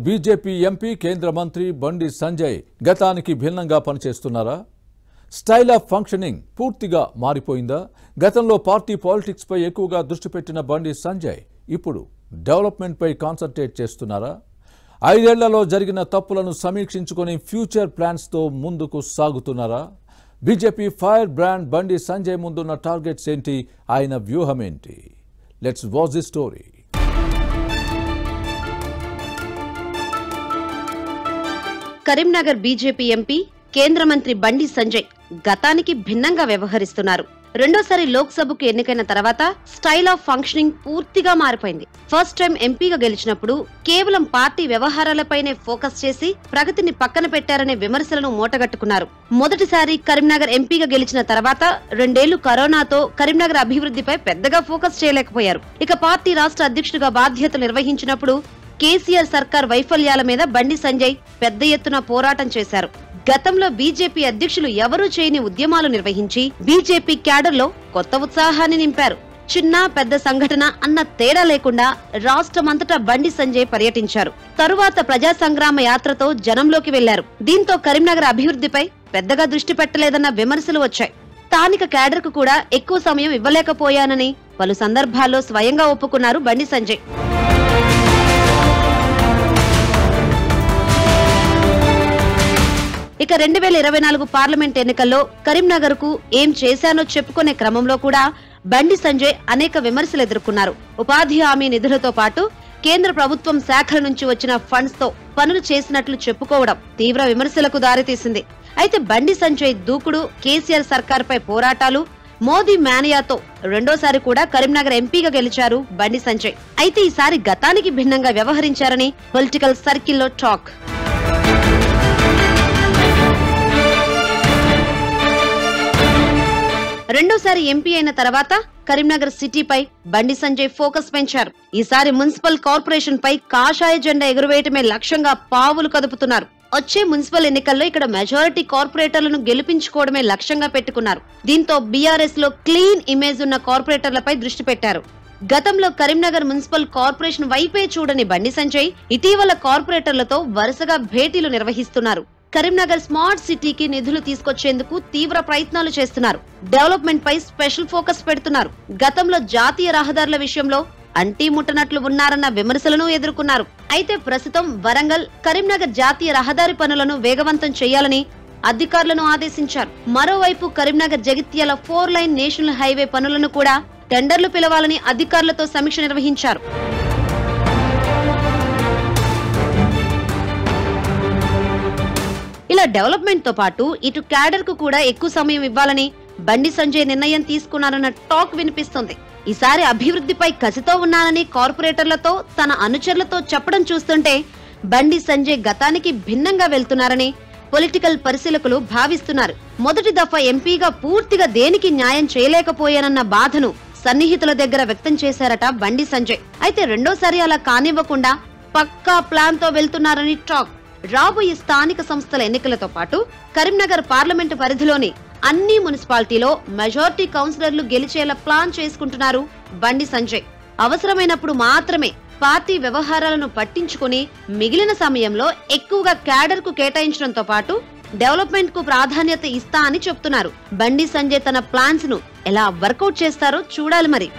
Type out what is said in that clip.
BJP MP కేంద్ర మంత్రి బండి సంజయ్ గతానికి భిన్నంగా పనిచేస్తున్నారా? స్టైల్ ఆఫ్ ఫంక్షనింగ్ పూర్తిగా మారిపోయిందా? గతంలో పార్టీ పాలిటిక్స్ పై ఎక్కువగా దృష్టి పెట్టిన బండి సంజయ్ ఇప్పుడు డెవలప్మెంట్ పై కాన్సంట్రేట్ చేస్తున్నారా? 5 ఏళ్లలో జరిగిన తప్పులను సమీక్షించుకొని ఫ్యూచర్ ప్లాన్స్ తో ముందుకు సాగుతున్నారా? BJP fire brand Bandi Sanjay ముందున్న టార్గెట్స్ ఏంటి? ఆయన వ్యూహం ఏంటి? Let's watch the story. Karimnagar BJP MP కేంద్ర మంత్రి బండి సంజయ్ గతానికి భిన్నంగా వ్యవహరిస్తున్నారు. రెండోసారి లోక్సభకు ఎన్నికైన తర్వాత స్టైల్ ఆఫ్ ఫంక్షనింగ్ పూర్తిగా మారిపోయింది. ఫస్ట్ టైం ఎంపీగా గెలిచినప్పుడు కేవలం పార్టీ వ్యవహారాలపైనే ఫోకస్ చేసి ప్రగతిని పక్కన పెట్టారనే విమర్శలను మూటగట్టుకున్నారు. మొదటిసారి కరీంనగర్ ఎంపీగా గెలిచిన తర్వాత 2 ఏళ్లు కరోనాతో కరీంనగర్ అభివృద్ధిపై పెద్దగా ఫోకస్ చేయలేకపోయారు. ఇక పార్టీ రాష్ట్ర అధ్యక్షుడిగా బాధ్యతలు నిర్వహించినప్పుడు కేసీఆర్ సర్కార్ వైఫల్యాల మీద బండి సంజయ్ పెద్ద ఎత్తున పోరాటం చేశారు. గతంలో బీజేపీ అధ్యక్షులు ఎవరూ చేయని ఉద్యమాలు నిర్వహించి బీజేపీ క్యాడర్లో కొత్త ఉత్సాహాన్ని నింపారు. చిన్న పెద్ద సంఘటన అన్న తేడా లేకుండా రాష్ట్రమంతటా బండి సంజయ్ పర్యటించారు. తరువాత ప్రజా సంగ్రామ యాత్రతో జనంలోకి వెళ్లారు. దీంతో కరీంనగర్ అభివృద్ధిపై పెద్దగా దృష్టి పెట్టలేదన్న విమర్శలు వచ్చాయి. స్థానిక క్యాడర్ కు కూడా ఎక్కువ సమయం ఇవ్వలేకపోయానని పలు సందర్భాల్లో స్వయంగా ఒప్పుకున్నారు బండి సంజయ్. ఇక 2024 పార్లమెంట్ ఎన్నికల్లో కరీంనగర్ కు ఏం చేశానో చెప్పుకునే క్రమంలో కూడా బండి సంజయ్ అనేక విమర్శలు ఎదుర్కొన్నారు. ఉపాధి హామీ నిధులతో పాటు కేంద్ర ప్రభుత్వం శాఖల నుంచి వచ్చిన ఫండ్స్ తో పనులు చేసినట్లు చెప్పుకోవడం తీవ్ర విమర్శలకు దారితీసింది. అయితే బండి సంజయ్ దూకుడు, కేసీఆర్ సర్కార్ పై పోరాటాలు, మోదీ మేనియాతో రెండోసారి కూడా కరీంనగర్ ఎంపీగా గెలిచారు బండి సంజయ్. అయితే ఈసారి గతానికి భిన్నంగా వ్యవహరించారని పొలిటికల్ సర్కిల్లో టాక్. రెండోసారి ఎంపీ అయిన తర్వాత కరీంనగర్ సిటీపై బండి సంజయ్ ఫోకస్ పెంచారు. ఈసారి మున్సిపల్ కార్పొరేషన్ పై కాషాయ జెండా ఎగురవేయటమే లక్ష్యంగా పావులు కదుపుతున్నారు. వచ్చే మున్సిపల్ ఎన్నికల్లో ఇక్కడ మెజారిటీ కార్పొరేటర్లను గెలిపించుకోవడమే లక్ష్యంగా పెట్టుకున్నారు. దీంతో బీఆర్ఎస్ లో క్లీన్ ఇమేజ్ ఉన్న కార్పొరేటర్లపై దృష్టి పెట్టారు. గతంలో కరీంనగర్ మున్సిపల్ కార్పొరేషన్ వైపే చూడని బండి సంజయ్ ఇటీవల కార్పొరేటర్లతో వరుసగా భేటీలు నిర్వహిస్తున్నారు. కరీంనగర్ స్మార్ట్ సిటీకి నిధులు తీసుకొచ్చేందుకు తీవ్ర ప్రయత్నాలు చేస్తున్నారు. డెవలప్మెంట్ పై స్పెషల్ ఫోకస్ పెడుతున్నారు. గతంలో జాతీయ రహదారుల విషయంలో అంటీ ముట్టనట్లు ఉన్నారన్న విమర్శలను ఎదుర్కొన్నారు. అయితే ప్రస్తుతం వరంగల్, కరీంనగర్ జాతీయ రహదారి పనులను వేగవంతం చేయాలని అధికారులను ఆదేశించారు. మరోవైపు Karimnagar Jagtial 4 line national highway పనులను కూడా టెండర్లు పిలవాలని అధికారులతో సమీక్ష నిర్వహించారు. ఇలా డెవలప్మెంట్ తో పాటు ఇటు క్యాడర్ కు కూడా ఎక్కువ సమయం ఇవ్వాలని బండి సంజయ్ నిర్ణయం తీసుకున్నారన్న టాక్ వినిపిస్తుంది. ఈసారి అభివృద్ధిపై కసితో ఉన్నానని కార్పొరేటర్లతో, తన అనుచరులతో చెప్పడం చూస్తుంటే బండి సంజయ్ గతానికి భిన్నంగా వెళ్తున్నారని పొలిటికల్ పరిశీలకులు భావిస్తున్నారు. మొదటి దఫా ఎంపీగా పూర్తిగా దేనికి న్యాయం చేయలేకపోయానన్న బాధను సన్నిహితుల దగ్గర వ్యక్తం చేశారట బండి సంజయ్. అయితే రెండోసారి అలా కానివ్వకుండా పక్కా ప్లాన్ తో వెళ్తున్నారని టాక్. రాబోయే స్థానిక సంస్థల ఎన్నికలతో పాటు కరీంనగర్ పార్లమెంటు పరిధిలోని అన్ని మున్సిపాలిటీలో మెజారిటీ కౌన్సిలర్లు గెలిచేలా ప్లాన్ చేసుకుంటున్నారు బండి సంజయ్. అవసరమైనప్పుడు మాత్రమే పార్టీ వ్యవహారాలను పట్టించుకుని మిగిలిన సమయంలో ఎక్కువగా క్యాడర్ కు కేటాయించడంతో పాటు డెవలప్మెంట్ కు ప్రాధాన్యత ఇస్తా అని చెప్తున్నారు. బండి సంజయ్ తన ప్లాన్స్ ను ఎలా వర్కౌట్ చేస్తారో చూడాలి మరి.